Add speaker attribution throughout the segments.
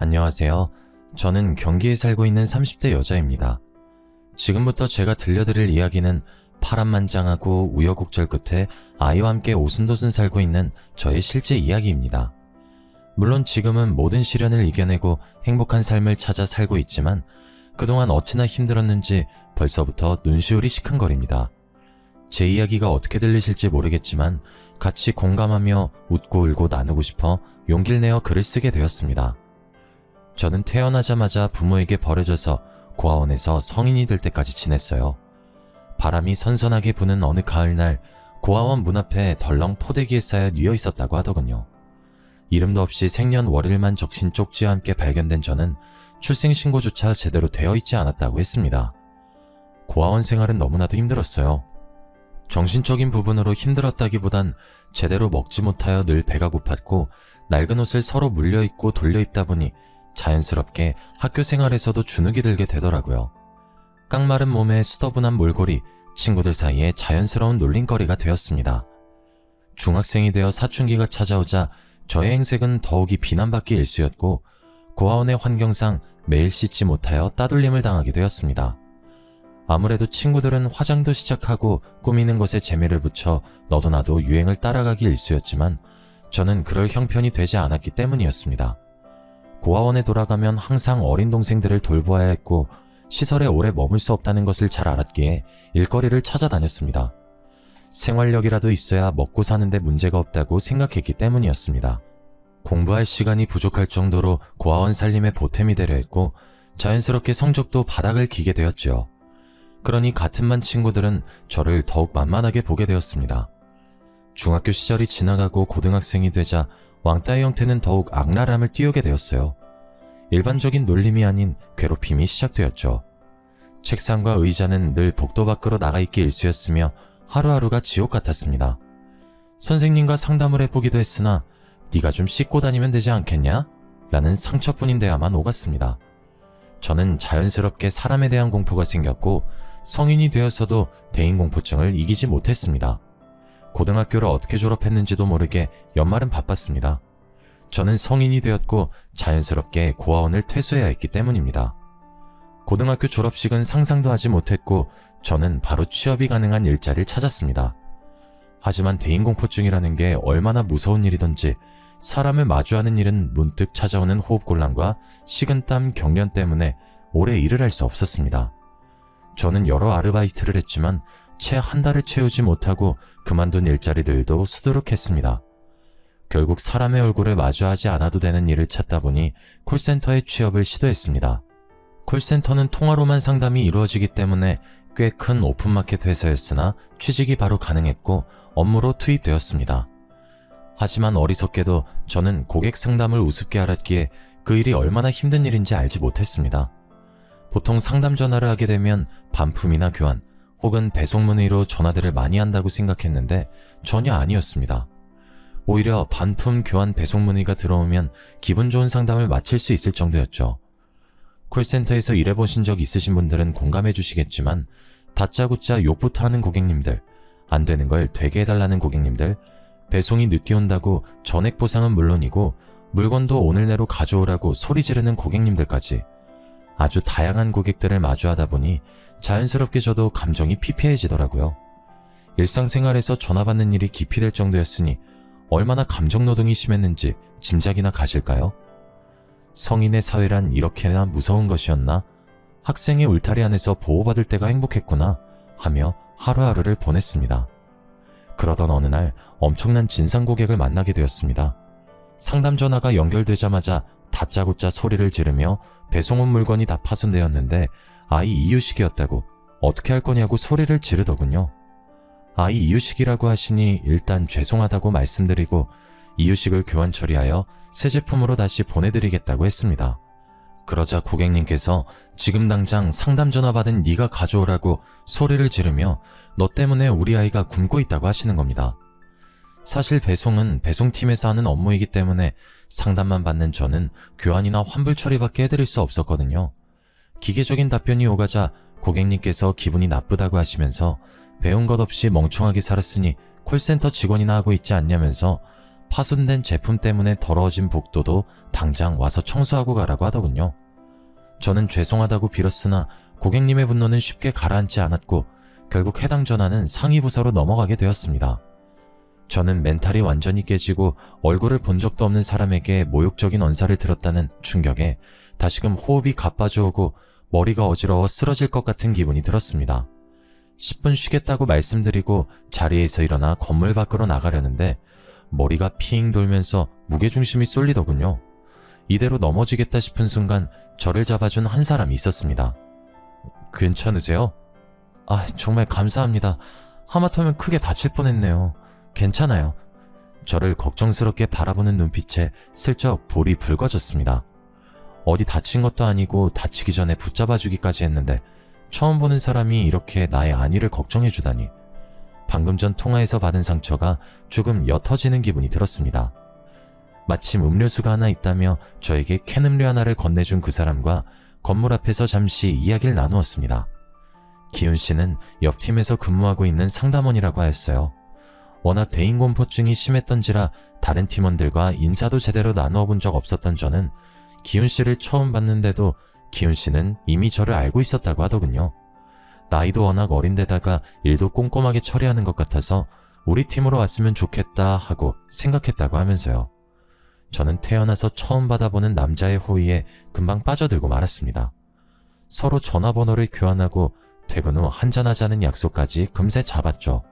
Speaker 1: 안녕하세요. 저는 경기에 살고 있는 30대 여자입니다. 지금부터 제가 들려드릴 이야기는 파란만장하고 우여곡절 끝에 아이와 함께 오순도순 살고 있는 저의 실제 이야기입니다. 물론 지금은 모든 시련을 이겨내고 행복한 삶을 찾아 살고 있지만 그동안 어찌나 힘들었는지 벌써부터 눈시울이 시큰거립니다. 제 이야기가 어떻게 들리실지 모르겠지만 같이 공감하며 웃고 울고 나누고 싶어 용기를 내어 글을 쓰게 되었습니다. 저는 태어나자마자 부모에게 버려져서 고아원에서 성인이 될 때까지 지냈어요. 바람이 선선하게 부는 어느 가을날 고아원 문 앞에 덜렁 포대기에 쌓여 뉘어 있었다고 하더군요. 이름도 없이 생년월일만 적신 쪽지와 함께 발견된 저는 출생신고조차 제대로 되어 있지 않았다고 했습니다. 고아원 생활은 너무나도 힘들었어요. 정신적인 부분으로 힘들었다기보단 제대로 먹지 못하여 늘 배가 고팠고 낡은 옷을 서로 물려입고 돌려입다 보니 자연스럽게 학교 생활에서도 주눅이 들게 되더라고요. 깡마른 몸에 수더분한 몰골이 친구들 사이에 자연스러운 놀림거리가 되었습니다. 중학생이 되어 사춘기가 찾아오자 저의 행색은 더욱이 비난받기 일쑤였고 고아원의 환경상 매일 씻지 못하여 따돌림을 당하게 되었습니다. 아무래도 친구들은 화장도 시작하고 꾸미는 것에 재미를 붙여 너도 나도 유행을 따라가기 일쑤였지만 저는 그럴 형편이 되지 않았기 때문이었습니다. 고아원에 돌아가면 항상 어린 동생들을 돌보아야 했고 시설에 오래 머물 수 없다는 것을 잘 알았기에 일거리를 찾아다녔습니다. 생활력이라도 있어야 먹고 사는데 문제가 없다고 생각했기 때문이었습니다. 공부할 시간이 부족할 정도로 고아원 살림에 보탬이 되려 했고 자연스럽게 성적도 바닥을 기게 되었죠. 그러니 같은 반 친구들은 저를 더욱 만만하게 보게 되었습니다. 중학교 시절이 지나가고 고등학생이 되자 왕따의 형태는 더욱 악랄함을 띄우게 되었어요. 일반적인 놀림이 아닌 괴롭힘이 시작되었죠. 책상과 의자는 늘 복도 밖으로 나가 있기 일쑤였으며 하루하루가 지옥 같았습니다. 선생님과 상담을 해보기도 했으나 네가 좀 씻고 다니면 되지 않겠냐? 라는 상처뿐인데야만 오갔습니다. 저는 자연스럽게 사람에 대한 공포가 생겼고 성인이 되어서도 대인공포증을 이기지 못했습니다. 고등학교를 어떻게 졸업했는지도 모르게 연말은 바빴습니다. 저는 성인이 되었고 자연스럽게 고아원을 퇴소해야 했기 때문입니다. 고등학교 졸업식은 상상도 하지 못했고 저는 바로 취업이 가능한 일자리를 찾았습니다. 하지만 대인공포증이라는 게 얼마나 무서운 일이던지 사람을 마주하는 일은 문득 찾아오는 호흡곤란과 식은땀, 경련 때문에 오래 일을 할 수 없었습니다. 저는 여러 아르바이트를 했지만 채 한 달을 채우지 못하고 그만둔 일자리들도 수두룩했습니다. 결국 사람의 얼굴을 마주하지 않아도 되는 일을 찾다 보니 콜센터에 취업을 시도했습니다. 콜센터는 통화로만 상담이 이루어지기 때문에 꽤 큰 오픈마켓 회사였으나 취직이 바로 가능했고 업무로 투입되었습니다. 하지만 어리석게도 저는 고객 상담을 우습게 알았기에 그 일이 얼마나 힘든 일인지 알지 못했습니다. 보통 상담 전화를 하게 되면 반품이나 교환 혹은 배송 문의로 전화들을 많이 한다고 생각했는데 전혀 아니었습니다. 오히려 반품, 교환, 배송 문의가 들어오면 기분 좋은 상담을 마칠 수 있을 정도였죠. 콜센터에서 일해보신 적 있으신 분들은 공감해 주시겠지만 다짜고짜 욕부터 하는 고객님들, 안 되는 걸 되게 해달라는 고객님들, 배송이 늦게 온다고 전액 보상은 물론이고 물건도 오늘 내로 가져오라고 소리 지르는 고객님들까지 아주 다양한 고객들을 마주하다 보니 자연스럽게 저도 감정이 피폐해지더라고요. 일상생활에서 전화 받는 일이 기피될 정도였으니 얼마나 감정노동이 심했는지 짐작이나 가실까요? 성인의 사회란 이렇게나 무서운 것이었나? 학생의 울타리 안에서 보호받을 때가 행복했구나 하며 하루하루를 보냈습니다. 그러던 어느 날 엄청난 진상 고객을 만나게 되었습니다. 상담 전화가 연결되자마자 다짜고짜 소리를 지르며 배송 온 물건이 다 파손되었는데 아이 이유식이었다고 어떻게 할 거냐고 소리를 지르더군요. 아이 이유식이라고 하시니 일단 죄송하다고 말씀드리고 이유식을 교환 처리하여 새 제품으로 다시 보내드리겠다고 했습니다. 그러자 고객님께서 지금 당장 상담 전화 받은 네가 가져오라고 소리를 지르며 너 때문에 우리 아이가 굶고 있다고 하시는 겁니다. 사실 배송은 배송팀에서 하는 업무이기 때문에 상담만 받는 저는 교환이나 환불 처리밖에 해드릴 수 없었거든요. 기계적인 답변이 오가자 고객님께서 기분이 나쁘다고 하시면서 배운 것 없이 멍청하게 살았으니 콜센터 직원이나 하고 있지 않냐면서 파손된 제품 때문에 더러워진 복도도 당장 와서 청소하고 가라고 하더군요. 저는 죄송하다고 빌었으나 고객님의 분노는 쉽게 가라앉지 않았고 결국 해당 전화는 상위 부서로 넘어가게 되었습니다. 저는 멘탈이 완전히 깨지고 얼굴을 본 적도 없는 사람에게 모욕적인 언사를 들었다는 충격에 다시금 호흡이 가빠져오고 머리가 어지러워 쓰러질 것 같은 기분이 들었습니다. 10분 쉬겠다고 말씀드리고 자리에서 일어나 건물 밖으로 나가려는데 머리가 핑 돌면서 무게중심이 쏠리더군요. 이대로 넘어지겠다 싶은 순간 저를 잡아준 한 사람이 있었습니다. 괜찮으세요? 정말 감사합니다. 하마터면 크게 다칠 뻔했네요. 괜찮아요. 저를 걱정스럽게 바라보는 눈빛에 슬쩍 볼이 붉어졌습니다. 어디 다친 것도 아니고 다치기 전에 붙잡아주기까지 했는데 처음 보는 사람이 이렇게 나의 안위를 걱정해주다니. 방금 전 통화에서 받은 상처가 조금 옅어지는 기분이 들었습니다. 마침 음료수가 하나 있다며 저에게 캔 음료 하나를 건네준 그 사람과 건물 앞에서 잠시 이야기를 나누었습니다. 기훈 씨는 옆 팀에서 근무하고 있는 상담원이라고 하였어요. 워낙 대인공포증이 심했던지라 다른 팀원들과 인사도 제대로 나누어 본 적 없었던 저는 기훈 씨를 처음 봤는데도 기훈 씨는 이미 저를 알고 있었다고 하더군요. 나이도 워낙 어린데다가 일도 꼼꼼하게 처리하는 것 같아서 우리 팀으로 왔으면 좋겠다 하고 생각했다고 하면서요. 저는 태어나서 처음 받아보는 남자의 호의에 금방 빠져들고 말았습니다. 서로 전화번호를 교환하고 퇴근 후 한잔하자는 약속까지 금세 잡았죠.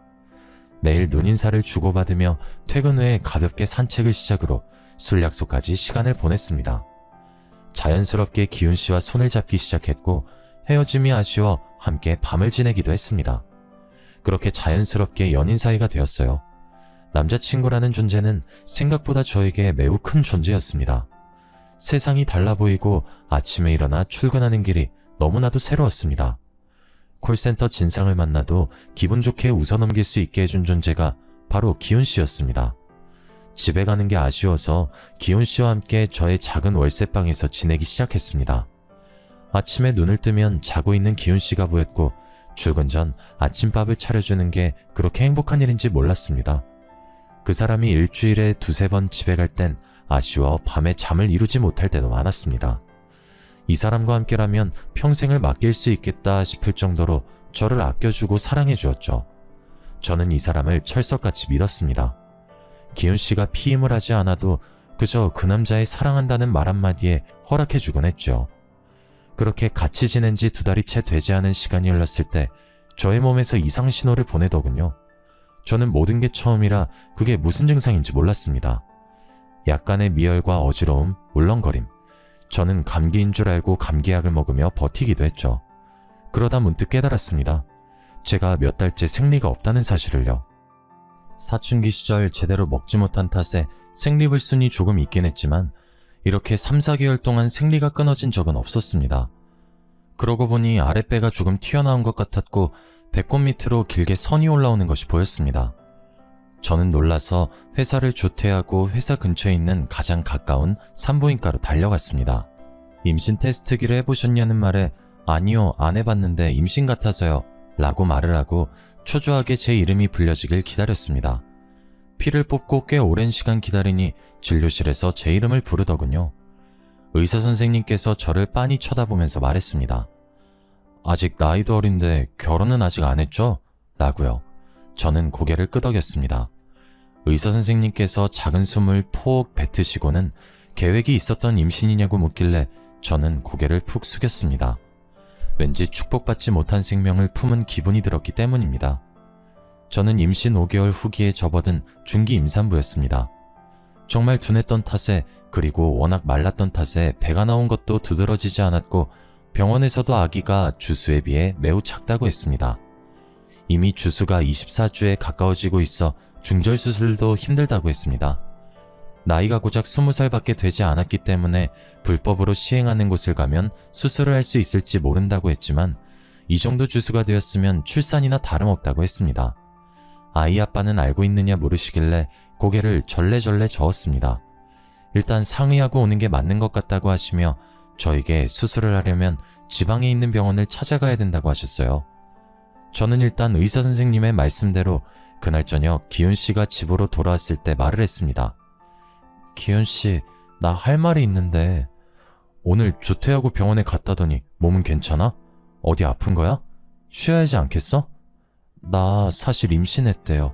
Speaker 1: 내일 눈인사를 주고받으며 퇴근 후에 가볍게 산책을 시작으로 술 약속까지 시간을 보냈습니다. 자연스럽게 기훈 씨와 손을 잡기 시작했고 헤어짐이 아쉬워 함께 밤을 지내기도 했습니다. 그렇게 자연스럽게 연인 사이가 되었어요. 남자친구라는 존재는 생각보다 저에게 매우 큰 존재였습니다. 세상이 달라 보이고 아침에 일어나 출근하는 길이 너무나도 새로웠습니다. 콜센터 진상을 만나도 기분 좋게 웃어넘길 수 있게 해준 존재가 바로 기훈 씨였습니다. 집에 가는 게 아쉬워서 기훈 씨와 함께 저의 작은 월세방에서 지내기 시작했습니다. 아침에 눈을 뜨면 자고 있는 기훈 씨가 보였고 출근 전 아침밥을 차려주는 게 그렇게 행복한 일인지 몰랐습니다. 그 사람이 일주일에 두세 번 집에 갈 땐 아쉬워 밤에 잠을 이루지 못할 때도 많았습니다. 이 사람과 함께라면 평생을 맡길 수 있겠다 싶을 정도로 저를 아껴주고 사랑해 주었죠. 저는 이 사람을 철석같이 믿었습니다. 기훈 씨가 피임을 하지 않아도 그저 그 남자의 사랑한다는 말 한마디에 허락해 주곤 했죠. 그렇게 같이 지낸 지 2달이 채 되지 않은 시간이 흘렀을 때 저의 몸에서 이상 신호를 보내더군요. 저는 모든 게 처음이라 그게 무슨 증상인지 몰랐습니다. 약간의 미열과 어지러움, 울렁거림. 저는 감기인 줄 알고 감기약을 먹으며 버티기도 했죠. 그러다 문득 깨달았습니다. 제가 몇 달째 생리가 없다는 사실을요. 사춘기 시절 제대로 먹지 못한 탓에 생리불순이 조금 있긴 했지만 이렇게 3, 4개월 동안 생리가 끊어진 적은 없었습니다. 그러고 보니 아랫배가 조금 튀어나온 것 같았고 배꼽 밑으로 길게 선이 올라오는 것이 보였습니다. 저는 놀라서 회사를 조퇴하고 회사 근처에 있는 가장 가까운 산부인과로 달려갔습니다. 임신 테스트기를 해보셨냐는 말에 아니요, 안 해봤는데 임신 같아서요 라고 말을 하고 초조하게 제 이름이 불려지길 기다렸습니다. 피를 뽑고 꽤 오랜 시간 기다리니 진료실에서 제 이름을 부르더군요. 의사 선생님께서 저를 빤히 쳐다보면서 말했습니다. 아직 나이도 어린데 결혼은 아직 안 했죠? 라고요. 저는 고개를 끄덕였습니다. 의사 선생님께서 작은 숨을 폭 뱉으시고는 계획이 있었던 임신이냐고 묻길래 저는 고개를 푹 숙였습니다. 왠지 축복받지 못한 생명을 품은 기분이 들었기 때문입니다. 저는 임신 5개월 후기에 접어든 중기 임산부였습니다. 정말 둔했던 탓에 그리고 워낙 말랐던 탓에 배가 나온 것도 두드러지지 않았고 병원에서도 아기가 주수에 비해 매우 작다고 했습니다. 이미 주수가 24주에 가까워지고 있어 중절 수술도 힘들다고 했습니다. 나이가 고작 20살밖에 되지 않았기 때문에 불법으로 시행하는 곳을 가면 수술을 할 수 있을지 모른다고 했지만 이 정도 주수가 되었으면 출산이나 다름없다고 했습니다. 아이 아빠는 알고 있느냐 물으시길래 고개를 절레절레 저었습니다. 일단 상의하고 오는 게 맞는 것 같다고 하시며 저에게 수술을 하려면 지방에 있는 병원을 찾아가야 된다고 하셨어요. 저는 일단 의사 선생님의 말씀대로 그날 저녁 기훈 씨가 집으로 돌아왔을 때 말을 했습니다. 기훈씨, 나 할 말이 있는데 오늘 조퇴하고 병원에 갔다더니 몸은 괜찮아? 어디 아픈 거야? 쉬어야 하지 않겠어? 나 사실 임신했대요.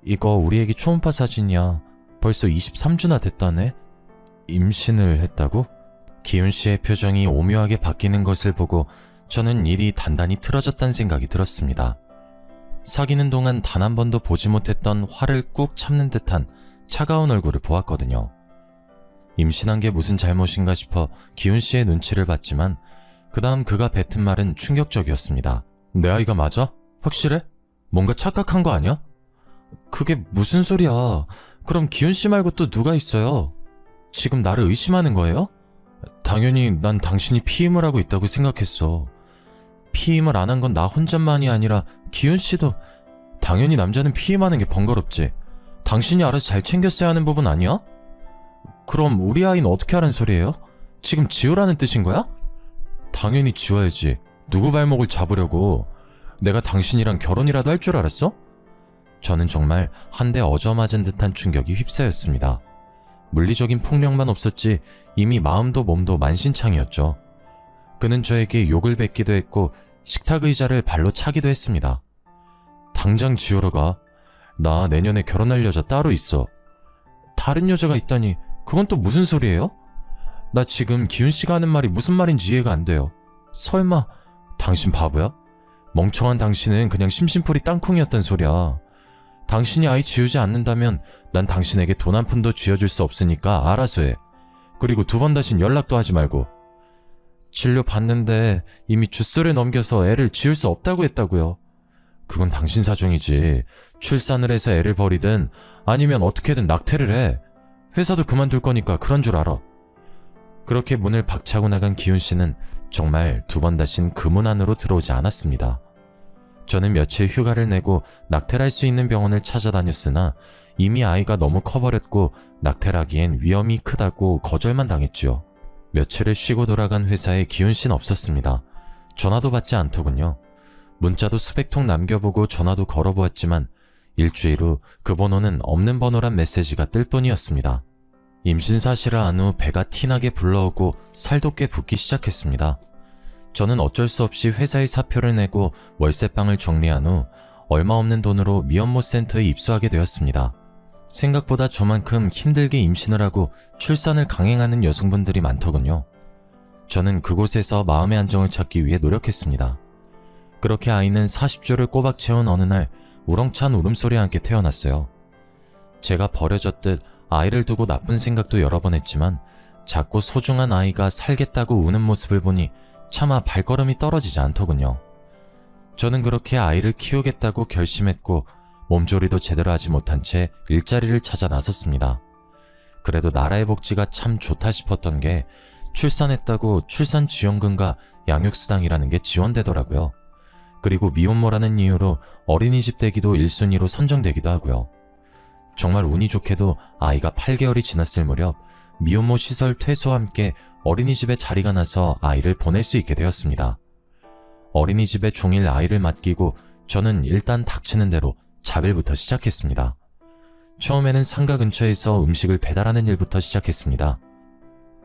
Speaker 1: 이거 우리 애기 초음파 사진이야. 벌써 23주나 됐다네? 임신을 했다고? 기훈씨의 표정이 오묘하게 바뀌는 것을 보고 저는 일이 단단히 틀어졌다는 생각이 들었습니다. 사귀는 동안 단 한 번도 보지 못했던 화를 꾹 참는 듯한 차가운 얼굴을 보았거든요. 임신한 게 무슨 잘못인가 싶어 기훈씨의 눈치를 봤지만 그 다음 그가 뱉은 말은 충격적이었습니다. 내 아이가 맞아? 확실해? 뭔가 착각한 거 아니야? 그게 무슨 소리야. 그럼 기훈씨 말고 또 누가 있어요? 지금 나를 의심하는 거예요? 당연히 난 당신이 피임을 하고 있다고 생각했어. 피임을 안 한 건 나 혼자만이 아니라 기훈씨도. 당연히 남자는 피임하는 게 번거롭지. 당신이 알아서 잘 챙겼어야 하는 부분 아니야? 그럼 우리 아이는 어떻게 하라는 소리예요? 지금 지우라는 뜻인 거야? 당연히 지워야지. 누구 발목을 잡으려고. 내가 당신이랑 결혼이라도 할 줄 알았어? 저는 정말 한 대 얻어맞은 듯한 충격이 휩싸였습니다. 물리적인 폭력만 없었지 이미 마음도 몸도 만신창이었죠. 그는 저에게 욕을 뱉기도 했고 식탁 의자를 발로 차기도 했습니다. 당장 지우러 가. 나 내년에 결혼할 여자 따로 있어. 다른 여자가 있다니 그건 또 무슨 소리예요? 나 지금 기훈씨가 하는 말이 무슨 말인지 이해가 안 돼요. 설마 당신 바보야? 멍청한 당신은 그냥 심심풀이 땅콩이었단 소리야. 당신이 아이 지우지 않는다면 난 당신에게 돈 한 푼도 쥐어줄 수 없으니까 알아서 해. 그리고 두 번 다신 연락도 하지 말고. 진료 받는데 이미 주소를 넘겨서 애를 지울 수 없다고 했다고요. 그건 당신 사정이지. 출산을 해서 애를 버리든 아니면 어떻게든 낙태를 해. 회사도 그만둘 거니까 그런 줄 알아. 그렇게 문을 박차고 나간 기훈씨는 정말 두 번 다신 그 문 안으로 들어오지 않았습니다. 저는 며칠 휴가를 내고 낙태를 할 수 있는 병원을 찾아다녔으나 이미 아이가 너무 커버렸고 낙태를 하기엔 위험이 크다고 거절만 당했지요. 며칠을 쉬고 돌아간 회사에 기훈씨는 없었습니다. 전화도 받지 않더군요. 문자도 수백 통 남겨보고 전화도 걸어보았지만 일주일 후 그 번호는 없는 번호란 메시지가 뜰 뿐이었습니다. 임신 사실을 안 후 배가 티나게 불러오고 살도 꽤 붓기 시작했습니다. 저는 어쩔 수 없이 회사에 사표를 내고 월세방을 정리한 후 얼마 없는 돈으로 미혼모 센터에 입소하게 되었습니다. 생각보다 저만큼 힘들게 임신을 하고 출산을 강행하는 여성분들이 많더군요. 저는 그곳에서 마음의 안정을 찾기 위해 노력했습니다. 그렇게 아이는 40주를 꼬박 채운 어느 날 우렁찬 울음소리와 함께 태어났어요. 제가 버려졌듯 아이를 두고 나쁜 생각도 여러 번 했지만 작고 소중한 아이가 살겠다고 우는 모습을 보니 차마 발걸음이 떨어지지 않더군요. 저는 그렇게 아이를 키우겠다고 결심했고 몸조리도 제대로 하지 못한 채 일자리를 찾아 나섰습니다. 그래도 나라의 복지가 참 좋다 싶었던 게 출산했다고 출산지원금과 양육수당이라는 게 지원되더라고요. 그리고 미혼모라는 이유로 어린이집 대기도 1순위로 선정되기도 하고요. 정말 운이 좋게도 아이가 8개월이 지났을 무렵 미혼모 시설 퇴소와 함께 어린이집에 자리가 나서 아이를 보낼 수 있게 되었습니다. 어린이집에 종일 아이를 맡기고 저는 일단 닥치는 대로 자빌부터 시작했습니다. 처음에는 상가 근처에서 음식을 배달하는 일부터 시작했습니다.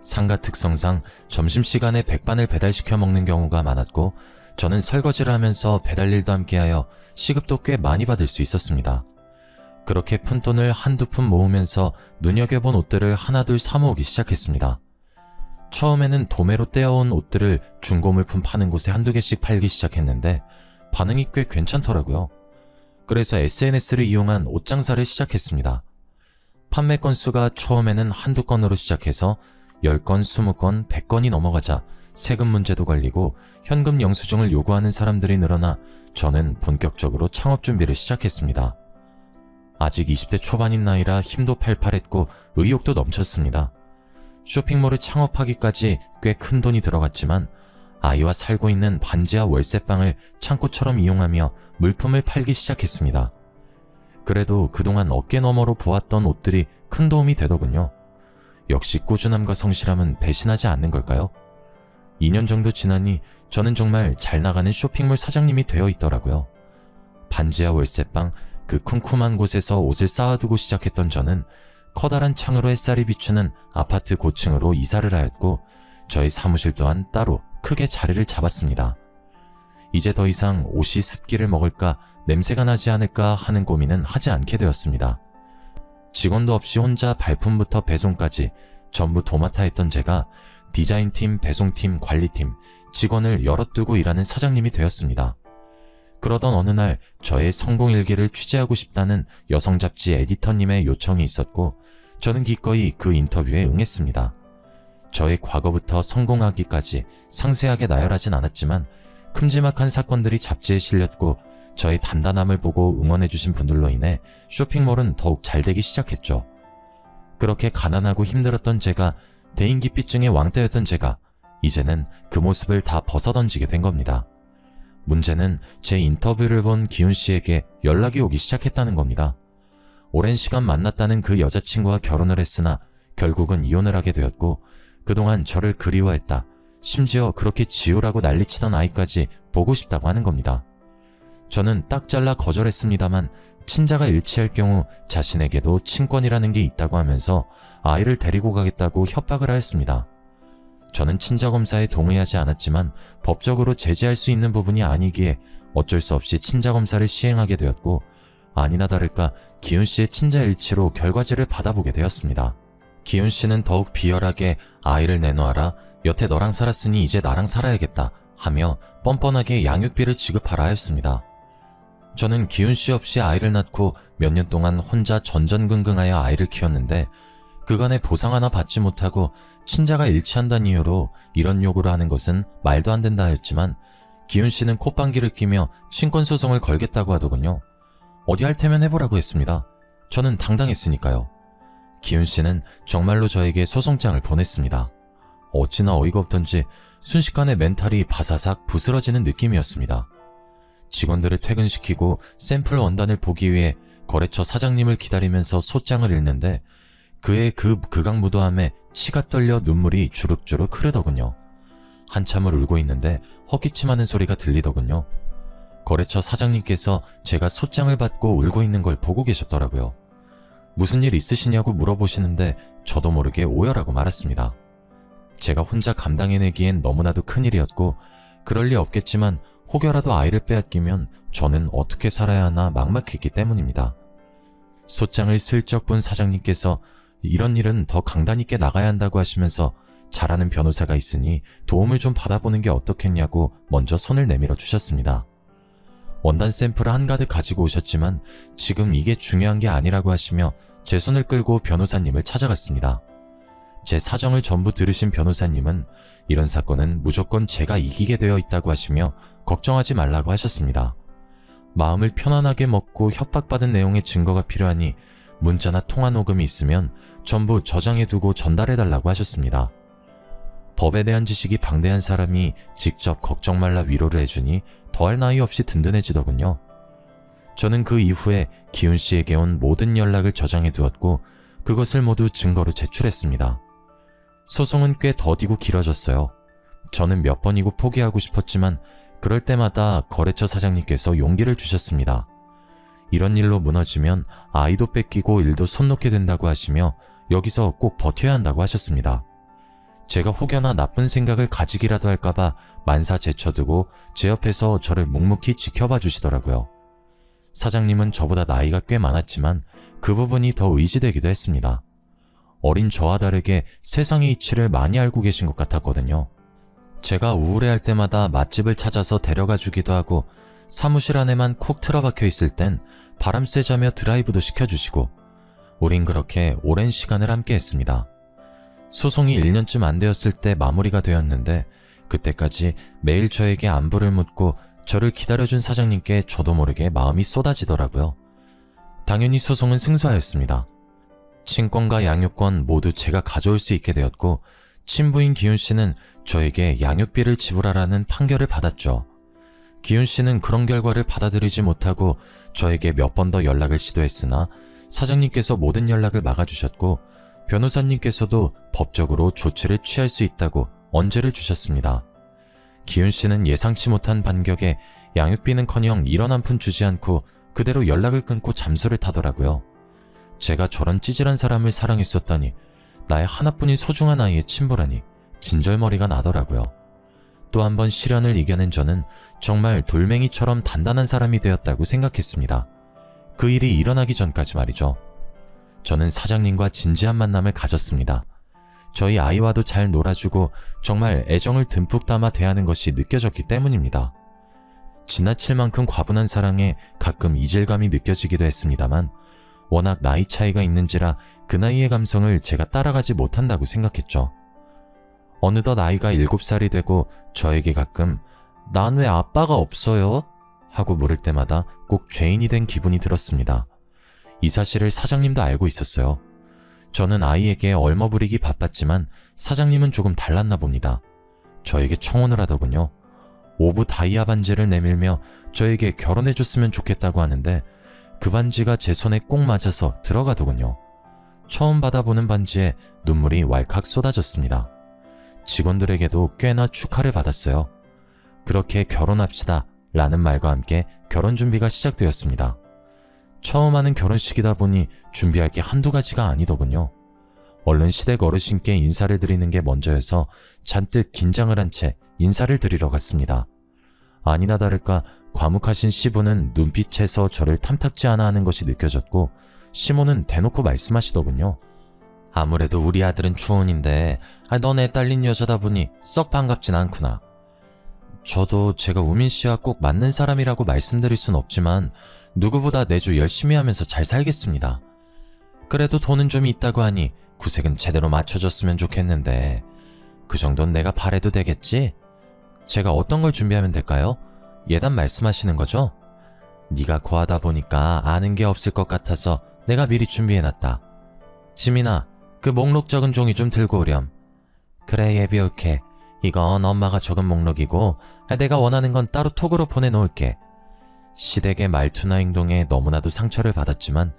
Speaker 1: 상가 특성상 점심시간에 백반을 배달시켜 먹는 경우가 많았고 저는 설거지를 하면서 배달 일도 함께하여 시급도 꽤 많이 받을 수 있었습니다. 그렇게 푼돈을 한두 푼 모으면서 눈여겨본 옷들을 하나둘 사모으기 시작했습니다. 처음에는 도매로 떼어온 옷들을 중고물품 파는 곳에 한두 개씩 팔기 시작했는데 반응이 꽤 괜찮더라고요. 그래서 SNS를 이용한 옷 장사를 시작했습니다. 판매 건수가 처음에는 한두 건으로 시작해서 10건, 20건, 100건이 넘어가자 세금 문제도 걸리고 현금 영수증을 요구하는 사람들이 늘어나 저는 본격적으로 창업 준비를 시작했습니다. 아직 20대 초반인 나이라 힘도 팔팔했고 의욕도 넘쳤습니다. 쇼핑몰을 창업하기까지 꽤 큰 돈이 들어갔지만 아이와 살고 있는 반지하 월세방을 창고처럼 이용하며 물품을 팔기 시작했습니다. 그래도 그동안 어깨너머로 보았던 옷들이 큰 도움이 되더군요. 역시 꾸준함과 성실함은 배신하지 않는 걸까요? 2년 정도 지나니 저는 정말 잘 나가는 쇼핑몰 사장님이 되어 있더라고요. 반지하 월세방 그 쿰쿰한 곳에서 옷을 쌓아두고 시작했던 저는 커다란 창으로 햇살이 비추는 아파트 고층으로 이사를 하였고 저희 사무실 또한 따로 크게 자리를 잡았습니다. 이제 더 이상 옷이 습기를 먹을까 냄새가 나지 않을까 하는 고민은 하지 않게 되었습니다. 직원도 없이 혼자 발품부터 배송까지 전부 도맡아 했던 제가 디자인팀, 배송팀, 관리팀, 직원을 여럿 두고 일하는 사장님이 되었습니다. 그러던 어느 날 저의 성공일기를 취재하고 싶다는 여성 잡지 에디터님의 요청이 있었고 저는 기꺼이 그 인터뷰에 응했습니다. 저의 과거부터 성공하기까지 상세하게 나열하진 않았지만 큼지막한 사건들이 잡지에 실렸고 저의 단단함을 보고 응원해주신 분들로 인해 쇼핑몰은 더욱 잘되기 시작했죠. 그렇게 가난하고 힘들었던 제가, 대인기피증의 왕따였던 제가 이제는 그 모습을 다 벗어던지게 된 겁니다. 문제는 제 인터뷰를 본 기훈 씨에게 연락이 오기 시작했다는 겁니다. 오랜 시간 만났다는 그 여자친구와 결혼을 했으나 결국은 이혼을 하게 되었고 그동안 저를 그리워했다. 심지어 그렇게 지우라고 난리치던 아이까지 보고 싶다고 하는 겁니다. 저는 딱 잘라 거절했습니다만 친자가 일치할 경우 자신에게도 친권이라는 게 있다고 하면서 아이를 데리고 가겠다고 협박을 하였습니다. 저는 친자검사에 동의하지 않았지만 법적으로 제재할 수 있는 부분이 아니기에 어쩔 수 없이 친자검사를 시행하게 되었고 아니나 다를까 기훈 씨의 친자 일치로 결과지를 받아보게 되었습니다. 기훈 씨는 더욱 비열하게 아이를 내놓아라, 여태 너랑 살았으니 이제 나랑 살아야겠다 하며 뻔뻔하게 양육비를 지급하라 하였습니다. 저는 기훈 씨 없이 아이를 낳고 몇 년 동안 혼자 전전긍긍하여 아이를 키웠는데 그간의 보상 하나 받지 못하고 친자가 일치한다는 이유로 이런 요구를 하는 것은 말도 안 된다 하였지만 기훈 씨는 콧방귀를 끼며 친권소송을 걸겠다고 하더군요. 어디 할 테면 해보라고 했습니다. 저는 당당했으니까요. 기훈 씨는 정말로 저에게 소송장을 보냈습니다. 어찌나 어이가 없던지 순식간에 멘탈이 바사삭 부스러지는 느낌이었습니다. 직원들을 퇴근시키고 샘플 원단을 보기 위해 거래처 사장님을 기다리면서 소장을 읽는데 그의 그 극악무도함에 치가 떨려 눈물이 주룩주룩 흐르더군요. 한참을 울고 있는데 헛기침하는 소리가 들리더군요. 거래처 사장님께서 제가 소장을 받고 울고 있는 걸 보고 계셨더라고요. 무슨 일 있으시냐고 물어보시는데 저도 모르게 오열하고 말았습니다. 제가 혼자 감당해내기엔 너무나도 큰일이었고 그럴 리 없겠지만 혹여라도 아이를 빼앗기면 저는 어떻게 살아야 하나 막막했기 때문입니다. 소장을 슬쩍 본 사장님께서 이런 일은 더 강단 있게 나가야 한다고 하시면서 잘하는 변호사가 있으니 도움을 좀 받아보는 게 어떻겠냐고 먼저 손을 내밀어 주셨습니다. 원단 샘플을 한가득 가지고 오셨지만 지금 이게 중요한 게 아니라고 하시며 제 손을 끌고 변호사님을 찾아갔습니다. 제 사정을 전부 들으신 변호사님은 이런 사건은 무조건 제가 이기게 되어 있다고 하시며 걱정하지 말라고 하셨습니다. 마음을 편안하게 먹고 협박받은 내용의 증거가 필요하니 문자나 통화 녹음이 있으면 전부 저장해두고 전달해달라고 하셨습니다. 법에 대한 지식이 방대한 사람이 직접 걱정 말라 위로를 해주니 더할 나위 없이 든든해지더군요. 저는 그 이후에 기훈 씨에게 온 모든 연락을 저장해두었고 그것을 모두 증거로 제출했습니다. 소송은 꽤 더디고 길어졌어요. 저는 몇 번이고 포기하고 싶었지만 그럴 때마다 거래처 사장님께서 용기를 주셨습니다. 이런 일로 무너지면 아이도 뺏기고 일도 손 놓게 된다고 하시며 여기서 꼭 버텨야 한다고 하셨습니다. 제가 혹여나 나쁜 생각을 가지기라도 할까봐 만사 제쳐두고 제 옆에서 저를 묵묵히 지켜봐 주시더라고요. 사장님은 저보다 나이가 꽤 많았지만 그 부분이 더 의지되기도 했습니다. 어린 저와 다르게 세상의 이치를 많이 알고 계신 것 같았거든요. 제가 우울해할 때마다 맛집을 찾아서 데려가 주기도 하고 사무실 안에만 콕 틀어박혀 있을 땐 바람 쐬자며 드라이브도 시켜주시고 우린 그렇게 오랜 시간을 함께 했습니다. 소송이 1년쯤 안 되었을 때 마무리가 되었는데 그때까지 매일 저에게 안부를 묻고 저를 기다려준 사장님께 저도 모르게 마음이 쏟아지더라고요. 당연히 소송은 승소하였습니다. 친권과 양육권 모두 제가 가져올 수 있게 되었고 친부인 기훈 씨는 저에게 양육비를 지불하라는 판결을 받았죠. 기훈 씨는 그런 결과를 받아들이지 못하고 저에게 몇 번 더 연락을 시도했으나 사장님께서 모든 연락을 막아주셨고 변호사님께서도 법적으로 조치를 취할 수 있다고 언제를 주셨습니다. 기훈 씨는 예상치 못한 반격에 양육비는커녕 1원 한 푼 주지 않고 그대로 연락을 끊고 잠수를 타더라고요. 제가 저런 찌질한 사람을 사랑했었다니, 나의 하나뿐인 소중한 아이의 친부라니 진절머리가 나더라고요. 또 한 번 시련을 이겨낸 저는 정말 돌멩이처럼 단단한 사람이 되었다고 생각했습니다. 그 일이 일어나기 전까지 말이죠. 저는 사장님과 진지한 만남을 가졌습니다. 저희 아이와도 잘 놀아주고 정말 애정을 듬뿍 담아 대하는 것이 느껴졌기 때문입니다. 지나칠 만큼 과분한 사랑에 가끔 이질감이 느껴지기도 했습니다만 워낙 나이 차이가 있는지라 그 나이의 감성을 제가 따라가지 못한다고 생각했죠. 어느덧 아이가 7살이 되고 저에게 가끔 "난 왜 아빠가 없어요?" 하고 물을 때마다 꼭 죄인이 된 기분이 들었습니다. 이 사실을 사장님도 알고 있었어요. 저는 아이에게 얼머부리기 바빴지만 사장님은 조금 달랐나 봅니다. 저에게 청혼을 하더군요. 오브 다이아 반지를 내밀며 저에게 결혼해줬으면 좋겠다고 하는데 그 반지가 제 손에 꼭 맞아서 들어가더군요. 처음 받아보는 반지에 눈물이 왈칵 쏟아졌습니다. 직원들에게도 꽤나 축하를 받았어요. 그렇게 결혼합시다 라는 말과 함께 결혼 준비가 시작되었습니다. 처음 하는 결혼식이다 보니 준비할 게 한두 가지가 아니더군요. 얼른 시댁 어르신께 인사를 드리는 게 먼저여서 잔뜩 긴장을 한 채 인사를 드리러 갔습니다. 아니나 다를까 과묵하신 시부는 눈빛에서 저를 탐탁지 않아 하는 것이 느껴졌고 시모는 대놓고 말씀하시더군요. "아무래도 우리 아들은 초혼인데 너네 딸린 여자다 보니 썩 반갑진 않구나." 저도 제가 우민 씨와 꼭 맞는 사람이라고 말씀드릴 순 없지만 누구보다 내주 열심히 하면서 잘 살겠습니다. 그래도 돈은 좀 있다고 하니 구색은 제대로 맞춰줬으면 좋겠는데 그 정도는 내가 바래도 되겠지? 제가 어떤 걸 준비하면 될까요? 예단 말씀하시는 거죠? 네가 고하다 보니까 아는 게 없을 것 같아서 내가 미리 준비해놨다. 지민아, 그 목록 적은 종이 좀 들고 오렴. 그래, 예비 올게. 이건 엄마가 적은 목록이고 내가 원하는 건 따로 톡으로 보내놓을게. 시댁의 말투나 행동에 너무나도 상처를 받았지만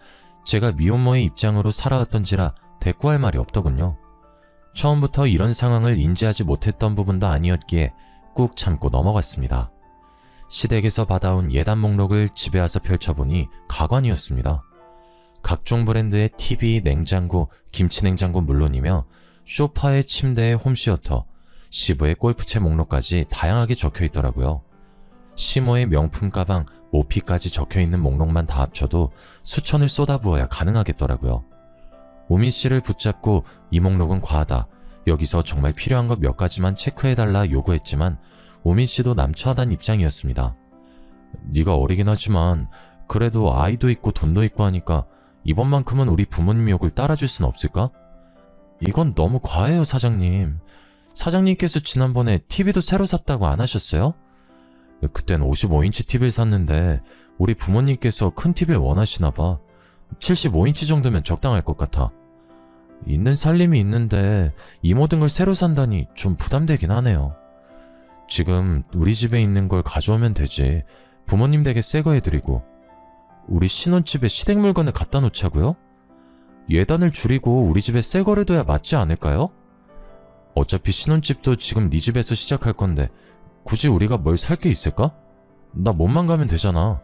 Speaker 1: 제가 미혼모의 입장으로 살아왔던지라 대꾸할 말이 없더군요. 처음부터 이런 상황을 인지하지 못했던 부분도 아니었기에 꾹 참고 넘어갔습니다. 시댁에서 받아온 예단 목록을 집에 와서 펼쳐보니 가관이었습니다. 각종 브랜드의 TV, 냉장고, 김치냉장고 물론이며 소파에 침대에 홈시어터, 시부의 골프채 목록까지 다양하게 적혀있더라고요. 시모의 명품 가방, 모피까지 적혀있는 목록만 다 합쳐도 수천을 쏟아부어야 가능하겠더라고요. 우민 씨를 붙잡고 이 목록은 과하다, 여기서 정말 필요한 것 몇 가지만 체크해달라 요구했지만 우민 씨도 남처하단 입장이었습니다. 네가 어리긴 하지만 그래도 아이도 있고 돈도 있고 하니까 이번만큼은 우리 부모님 욕을 따라줄 순 없을까? 이건 너무 과해요, 사장님. 사장님께서 지난번에 TV도 새로 샀다고 안 하셨어요? 그땐 55인치 TV를 샀는데 우리 부모님께서 큰 TV를 원하시나 봐. 75인치 정도면 적당할 것 같아. 있는 살림이 있는데 이 모든 걸 새로 산다니 좀 부담되긴 하네요. 지금 우리 집에 있는 걸 가져오면 되지. 부모님 댁에 새 거 해드리고. 우리 신혼집에 시댁 물건을 갖다 놓자고요? 예단을 줄이고 우리 집에 새 거를 둬야 맞지 않을까요? 어차피 신혼집도 지금 네 집에서 시작할 건데 굳이 우리가 뭘 살 게 있을까? 나 몸만 가면 되잖아.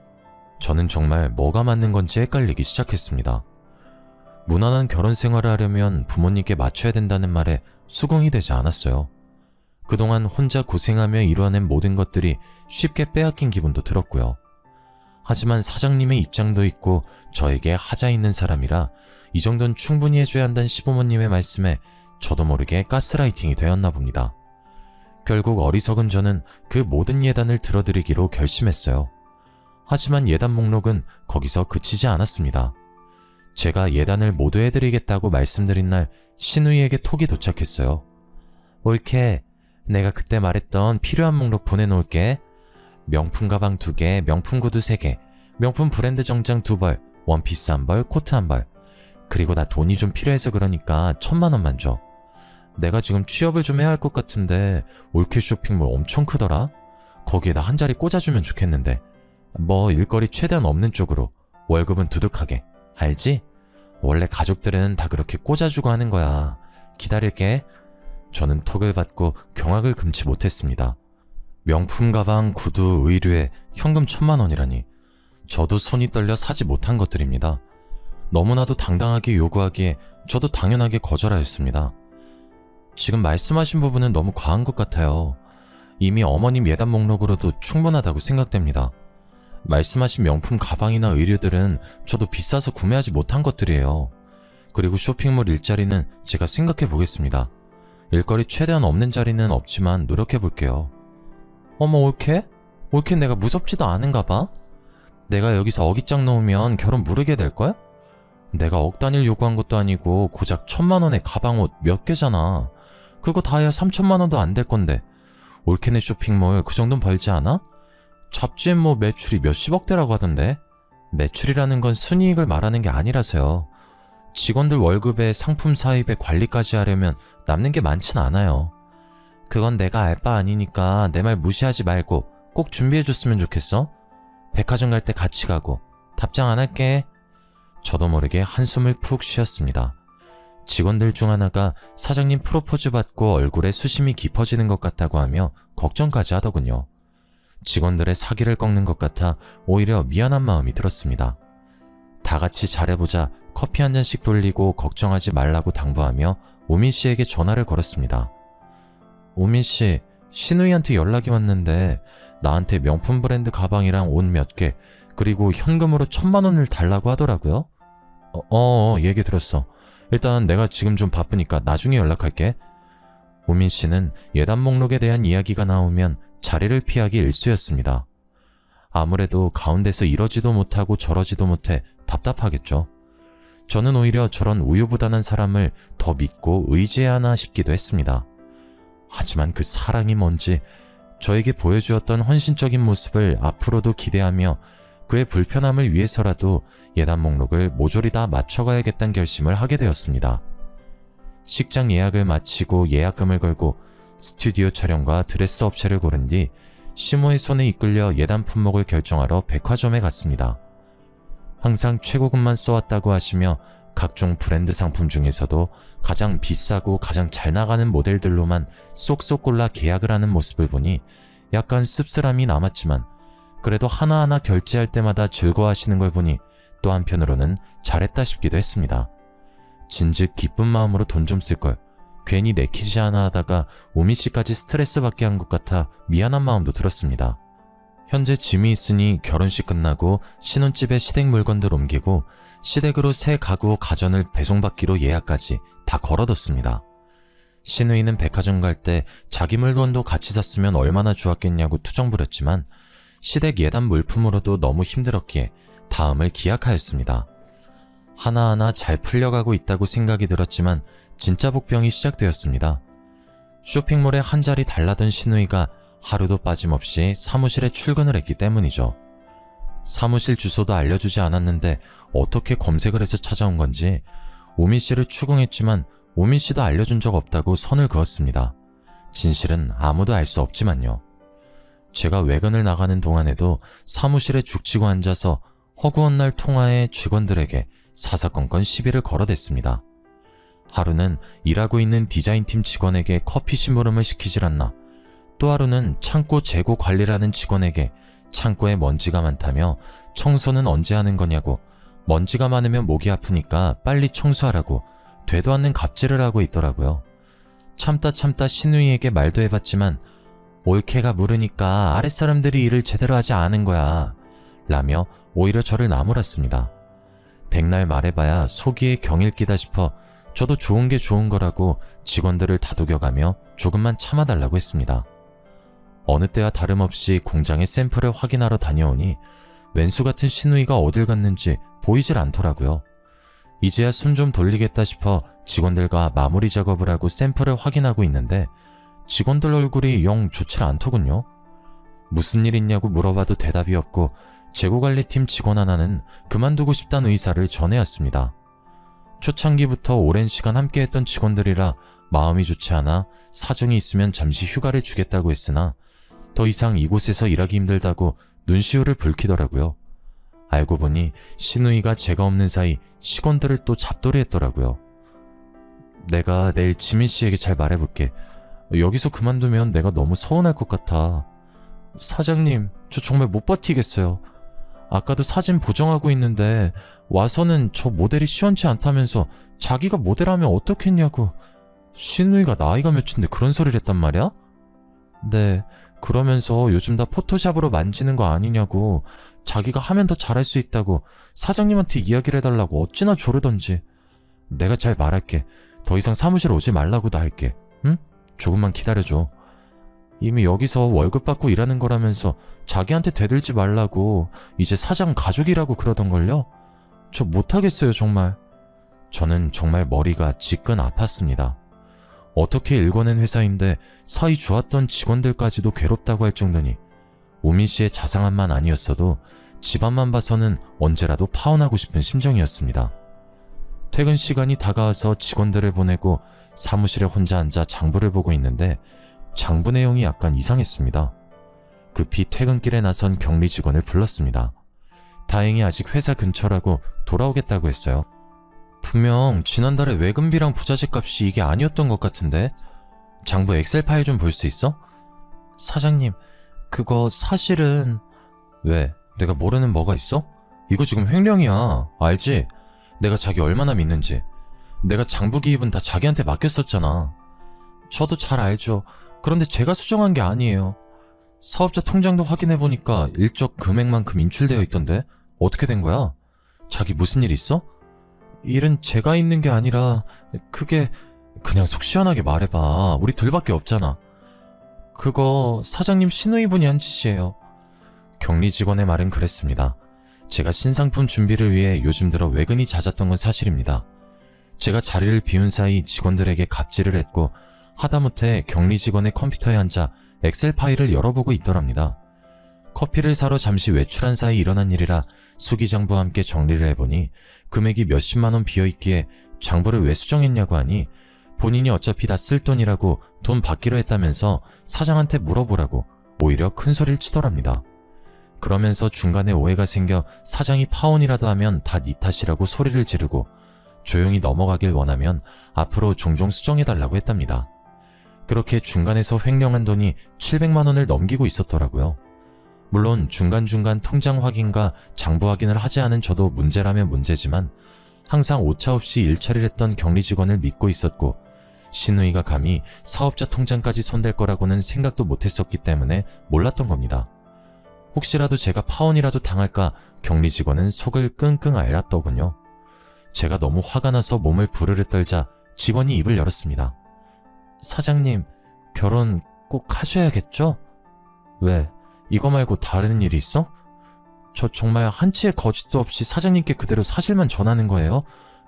Speaker 1: 저는 정말 뭐가 맞는 건지 헷갈리기 시작했습니다. 무난한 결혼 생활을 하려면 부모님께 맞춰야 된다는 말에 수긍이 되지 않았어요. 그동안 혼자 고생하며 이루어낸 모든 것들이 쉽게 빼앗긴 기분도 들었고요. 하지만 사장님의 입장도 있고 저에게 하자 있는 사람이라 이 정도는 충분히 해줘야 한다는 시부모님의 말씀에 저도 모르게 가스라이팅이 되었나 봅니다. 결국 어리석은 저는 그 모든 예단을 들어드리기로 결심했어요. 하지만 예단 목록은 거기서 그치지 않았습니다. 제가 예단을 모두 해드리겠다고 말씀드린 날 신우이에게 톡이 도착했어요. 옳게, 내가 그때 말했던 필요한 목록 보내놓을게. 명품 가방 2개, 명품 구두 3개, 명품 브랜드 정장 2벌, 원피스 1벌, 코트 1벌. 그리고 나 돈이 좀 필요해서 그러니까 1000만원만 줘. 내가 지금 취업을 좀 해야 할 것 같은데 올케 쇼핑몰 엄청 크더라? 거기에다 한 자리 꽂아주면 좋겠는데 뭐 일거리 최대한 없는 쪽으로 월급은 두둑하게. 알지? 원래 가족들은 다 그렇게 꽂아주고 하는 거야. 기다릴게. 저는 톡을 받고 경악을 금치 못했습니다. 명품 가방, 구두, 의류에 현금 1000만원이라니. 저도 손이 떨려 사지 못한 것들입니다. 너무나도 당당하게 요구하기에 저도 당연하게 거절하였습니다. 지금 말씀하신 부분은 너무 과한 것 같아요. 이미 어머님 예단 목록으로도 충분하다고 생각됩니다. 말씀하신 명품 가방이나 의류들은 저도 비싸서 구매하지 못한 것들이에요. 그리고 쇼핑몰 일자리는 제가 생각해 보겠습니다. 일거리 최대한 없는 자리는 없지만 노력해 볼게요. 어머, 올케? 올케 내가 무섭지도 않은가 봐? 내가 여기서 어깃장 놓으면 결혼 무르게 될걸? 내가 억 단위를 요구한 것도 아니고 고작 1,000만 원의 가방옷 몇 개잖아. 그거 다 해야 3,000만 원도 안 될 건데 올케네 쇼핑몰 그 정도는 벌지 않아? 잡지엔 뭐 매출이 몇십억대라고 하던데. 매출이라는 건 순이익을 말하는 게 아니라서요. 직원들 월급에 상품 사입에 관리까지 하려면 남는 게 많진 않아요. 그건 내가 알 바 아니니까 내 말 무시하지 말고 꼭 준비해줬으면 좋겠어. 백화점 갈 때 같이 가고. 답장 안 할게. 저도 모르게 한숨을 푹 쉬었습니다. 직원들 중 하나가 사장님 프로포즈 받고 얼굴에 수심이 깊어지는 것 같다고 하며 걱정까지 하더군요. 직원들의 사기를 꺾는 것 같아 오히려 미안한 마음이 들었습니다. 다 같이 잘해보자 커피 한 잔씩 돌리고 걱정하지 말라고 당부하며 우민 씨에게 전화를 걸었습니다. 우민 씨, 신우이한테 연락이 왔는데 나한테 명품 브랜드 가방이랑 옷 몇 개, 그리고 현금으로 1,000만 원을 달라고 하더라고요. 얘기 들었어. 일단 내가 지금 좀 바쁘니까 나중에 연락할게. 우민 씨는 예단 목록에 대한 이야기가 나오면 자리를 피하기 일쑤였습니다. 아무래도 가운데서 이러지도 못하고 저러지도 못해 답답하겠죠. 저는 오히려 저런 우유부단한 사람을 더 믿고 의지해야 하나 싶기도 했습니다. 하지만 그 사랑이 뭔지, 저에게 보여주었던 헌신적인 모습을 앞으로도 기대하며 그의 불편함을 위해서라도 예단 목록을 모조리 다 맞춰가야겠다는 결심을 하게 되었습니다. 식장 예약을 마치고 예약금을 걸고 스튜디오 촬영과 드레스 업체를 고른 뒤 시모의 손에 이끌려 예단 품목을 결정하러 백화점에 갔습니다. 항상 최고급만 써왔다고 하시며 각종 브랜드 상품 중에서도 가장 비싸고 가장 잘 나가는 모델들로만 쏙쏙 골라 계약을 하는 모습을 보니 약간 씁쓸함이 남았지만 그래도 하나하나 결제할 때마다 즐거워하시는 걸 보니 또 한편으로는 잘했다 싶기도 했습니다. 진즉 기쁜 마음으로 돈 좀 쓸 걸, 괜히 내키지 않아 하다가 우미씨까지 스트레스 받게 한 것 같아 미안한 마음도 들었습니다. 현재 짐이 있으니 결혼식 끝나고 신혼집에 시댁 물건들 옮기고 시댁으로 새 가구 가전을 배송받기로 예약까지 다 걸어뒀습니다. 신우이는 백화점 갈 때 자기 물건도 같이 샀으면 얼마나 좋았겠냐고 투정 부렸지만 시댁 예단 물품으로도 너무 힘들었기에 다음을 기약하였습니다. 하나하나 잘 풀려가고 있다고 생각이 들었지만 진짜 복병이 시작되었습니다. 쇼핑몰에 한 자리 달라던 신우이가 하루도 빠짐없이 사무실에 출근을 했기 때문이죠. 사무실 주소도 알려주지 않았는데 어떻게 검색을 해서 찾아온 건지 우민 씨를 추궁했지만 우민 씨도 알려준 적 없다고 선을 그었습니다. 진실은 아무도 알 수 없지만요. 제가 외근을 나가는 동안에도 사무실에 죽치고 앉아서 허구한 날 통화에 직원들에게 사사건건 시비를 걸어댔습니다. 하루는 일하고 있는 디자인팀 직원에게 커피 심부름을 시키질 않나, 또 하루는 창고 재고 관리라는 직원에게 창고에 먼지가 많다며 청소는 언제 하는 거냐고, 먼지가 많으면 목이 아프니까 빨리 청소하라고 되도 않는 갑질을 하고 있더라고요. 참다 신우이에게 말도 해봤지만 올케가 물으니까 아랫사람들이 일을 제대로 하지 않은 거야 라며 오히려 저를 나무랐습니다. 백날 말해봐야 속이에 경일 끼다 싶어 저도 좋은 게 좋은 거라고 직원들을 다독여가며 조금만 참아달라고 했습니다. 어느 때와 다름없이 공장의 샘플을 확인하러 다녀오니 왼수 같은 신우이가 어딜 갔는지 보이질 않더라고요. 이제야 숨 좀 돌리겠다 싶어 직원들과 마무리 작업을 하고 샘플을 확인하고 있는데 직원들 얼굴이 영 좋질 않더군요. 무슨 일 있냐고 물어봐도 대답이 없고 재고관리팀 직원 하나는 그만두고 싶다는 의사를 전해왔습니다. 초창기부터 오랜 시간 함께했던 직원들이라 마음이 좋지 않아 사정이 있으면 잠시 휴가를 주겠다고 했으나 더 이상 이곳에서 일하기 힘들다고 눈시울을 붉히더라고요. 알고 보니 신우이가 제가 없는 사이 직원들을 또 잡돌이했더라고요. 내가 내일 지민씨에게 잘 말해볼게. 여기서 그만두면 내가 너무 서운할 것 같아. 사장님, 저 정말 못 버티겠어요. 아까도 사진 보정하고 있는데 와서는 저 모델이 시원치 않다면서 자기가 모델하면 어떻겠냐고. 신우이가 나이가 몇인데 그런 소리를 했단 말이야? 네, 그러면서 요즘 다 포토샵으로 만지는 거 아니냐고, 자기가 하면 더 잘할 수 있다고 사장님한테 이야기를 해달라고 어찌나 조르던지. 내가 잘 말할게. 더 이상 사무실 오지 말라고도 할게. 응? 조금만 기다려줘. 이미 여기서 월급 받고 일하는 거라면서 자기한테 대들지 말라고 이제 사장 가족이라고 그러던걸요? 저 못하겠어요, 정말. 저는 정말 머리가 지끈 아팠습니다. 어떻게 일궈낸 회사인데 사이 좋았던 직원들까지도 괴롭다고 할 정도니 우민 씨의 자상함만 아니었어도 집안만 봐서는 언제라도 파혼하고 싶은 심정이었습니다. 퇴근 시간이 다가와서 직원들을 보내고 사무실에 혼자 앉아 장부를 보고 있는데 장부 내용이 약간 이상했습니다. 급히 퇴근길에 나선 격리 직원을 불렀습니다. 다행히 아직 회사 근처라고 돌아오겠다고 했어요. 분명 지난달에 외근비랑 부자재 값이 이게 아니었던 것 같은데? 장부 엑셀 파일 좀 볼 수 있어? 사장님, 그거 사실은... 왜? 내가 모르는 뭐가 있어? 이거 지금 횡령이야. 알지? 내가 자기 얼마나 믿는지. 내가 장부 기입은 다 자기한테 맡겼었잖아. 저도 잘 알죠. 그런데 제가 수정한 게 아니에요. 사업자 통장도 확인해보니까 일적 금액만큼 인출되어 있던데? 어떻게 된 거야? 자기 무슨 일 있어? 일은 제가 있는 게 아니라 그게... 그냥 속 시원하게 말해봐. 우리 둘밖에 없잖아. 그거 사장님 신우이분이 한 짓이에요. 격리 직원의 말은 그랬습니다. 제가 신상품 준비를 위해 요즘 들어 외근이 잦았던 건 사실입니다. 제가 자리를 비운 사이 직원들에게 갑질을 했고 하다못해 격리 직원의 컴퓨터에 앉아 엑셀 파일을 열어보고 있더랍니다. 커피를 사러 잠시 외출한 사이 일어난 일이라 수기장부와 함께 정리를 해보니 금액이 몇십만원 비어있기에 장부를 왜 수정했냐고 하니 본인이 어차피 다 쓸 돈이라고 돈 받기로 했다면서 사장한테 물어보라고 오히려 큰 소리를 치더랍니다. 그러면서 중간에 오해가 생겨 사장이 파혼이라도 하면 다 네 탓이라고 소리를 지르고 조용히 넘어가길 원하면 앞으로 종종 수정해달라고 했답니다. 그렇게 중간에서 횡령한 돈이 700만원을 넘기고 있었더라고요. 물론 중간중간 통장 확인과 장부 확인을 하지 않은 저도 문제라면 문제지만 항상 오차없이 일처리를 했던 격리 직원을 믿고 있었고 신우이가 감히 사업자 통장까지 손댈 거라고는 생각도 못했었기 때문에 몰랐던 겁니다. 혹시라도 제가 파혼이라도 당할까 격리 직원은 속을 끙끙 앓았더군요. 제가 너무 화가 나서 몸을 부르르 떨자 직원이 입을 열었습니다. 사장님, 결혼 꼭 하셔야겠죠? 왜? 이거 말고 다른 일이 있어? 저 정말 한치의 거짓도 없이 사장님께 그대로 사실만 전하는 거예요?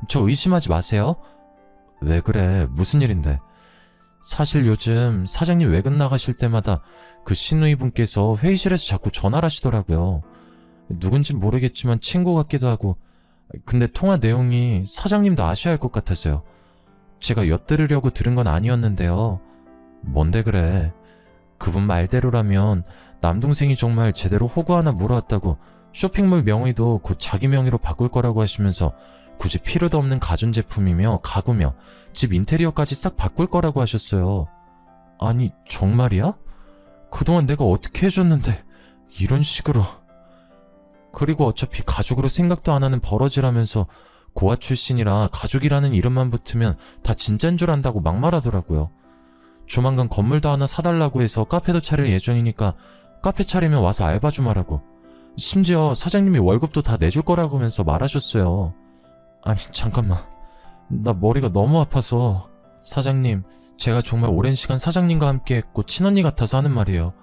Speaker 1: 저 의심하지 마세요. 왜 그래? 무슨 일인데? 사실 요즘 사장님 외근 나가실 때마다 그 신우이 분께서 회의실에서 자꾸 전화를 하시더라고요. 누군진 모르겠지만 친구 같기도 하고. 근데 통화 내용이 사장님도 아셔야 할 것 같아서요. 제가 엿들으려고 들은 건 아니었는데요. 뭔데 그래? 그분 말대로라면 남동생이 정말 제대로 호구 하나 물어왔다고 쇼핑몰 명의도 곧 자기 명의로 바꿀 거라고 하시면서 굳이 필요도 없는 가전제품이며 가구며 집 인테리어까지 싹 바꿀 거라고 하셨어요. 아니 정말이야? 그동안 내가 어떻게 해줬는데 이런 식으로. 그리고 어차피 가족으로 생각도 안 하는 버러지라면서 고아 출신이라 가족이라는 이름만 붙으면 다 진짠 줄 안다고 막말하더라고요. 조만간 건물도 하나 사달라고 해서 카페도 차릴 예정이니까 카페 차리면 와서 알바 좀 하라고. 심지어 사장님이 월급도 다 내줄 거라고 하면서 말하셨어요. 아니 잠깐만, 나 머리가 너무 아파서. 사장님, 제가 정말 오랜 시간 사장님과 함께 했고 친언니 같아서 하는 말이에요.